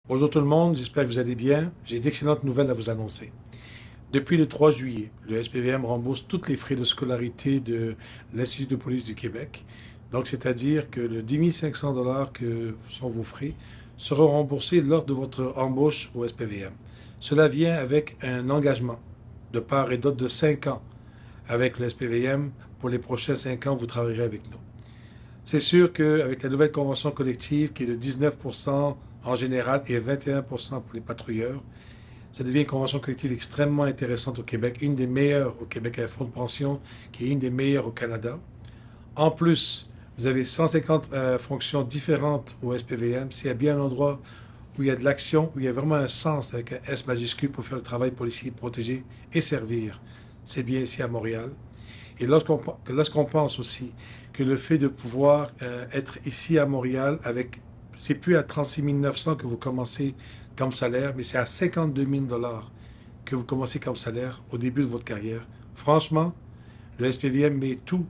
Bonjour tout le monde, j'espère que vous allez bien. J'ai d'excellentes nouvelles à vous annoncer. Depuis le 3 juillet, le SPVM rembourse tous les frais de scolarité de l'Institut de police du Québec. Donc, c'est-à-dire que le 10 500 que sont vos frais seront remboursés lors de votre embauche au SPVM. Cela vient avec un engagement de part et d'autre de 5 ans avec le SPVM. Pour les prochains 5 ans, vous travaillerez avec nous. C'est sûr qu'avec la nouvelle convention collective qui est de 19% en général et 21% pour les patrouilleurs, ça devient une convention collective extrêmement intéressante au Québec, une des meilleures au Québec, un fonds de pension qui est une des meilleures au Canada. En plus, vous avez 150 fonctions différentes au SPVM. S'il y a bien un endroit où il y a de l'action, où il y a vraiment un sens avec un S majuscule pour faire le travail policier, protéger et servir, c'est bien ici à Montréal. Et lorsqu'on pense aussi que le fait de pouvoir être ici à Montréal avec, c'est plus à 36 900 que vous commencez comme salaire, mais c'est à 52 000 que vous commencez comme salaire au début de votre carrière. Franchement, le SPVM met tout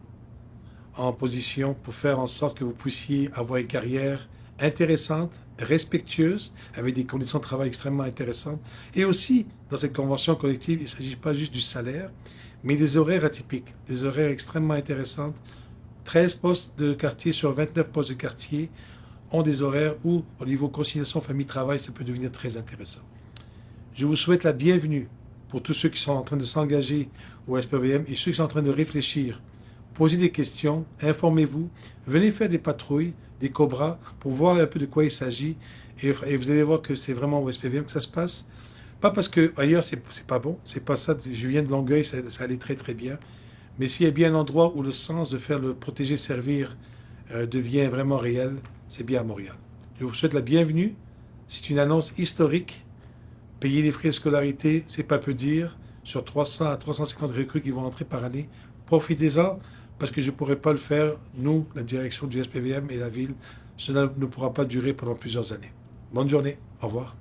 en position pour faire en sorte que vous puissiez avoir une carrière intéressante, respectueuse, avec des conditions de travail extrêmement intéressantes. Et aussi, dans cette convention collective, il ne s'agit pas juste du salaire, mais des horaires atypiques, des horaires extrêmement intéressants. 13 postes de quartier sur 29 postes de quartier ont des horaires où, au niveau conciliation famille-travail, ça peut devenir très intéressant. Je vous souhaite la bienvenue pour tous ceux qui sont en train de s'engager au SPVM et ceux qui sont en train de réfléchir. Posez des questions, informez-vous, venez faire des patrouilles, des cobras, pour voir un peu de quoi il s'agit. Et vous allez voir que c'est vraiment au SPVM que ça se passe. Pas parce que ailleurs c'est pas bon, c'est pas ça. Je viens de Longueuil, ça allait très très bien. Mais s'il y a bien un endroit où le sens de faire le protéger, servir devient vraiment réel, c'est bien à Montréal. Je vous souhaite la bienvenue. C'est une annonce historique. Payer les frais de scolarité, c'est pas peu dire. Sur 300 à 350 recrues qui vont entrer par année, profitez-en parce que je ne pourrai pas le faire, nous, la direction du SPVM et la ville. Cela ne pourra pas durer pendant plusieurs années. Bonne journée. Au revoir.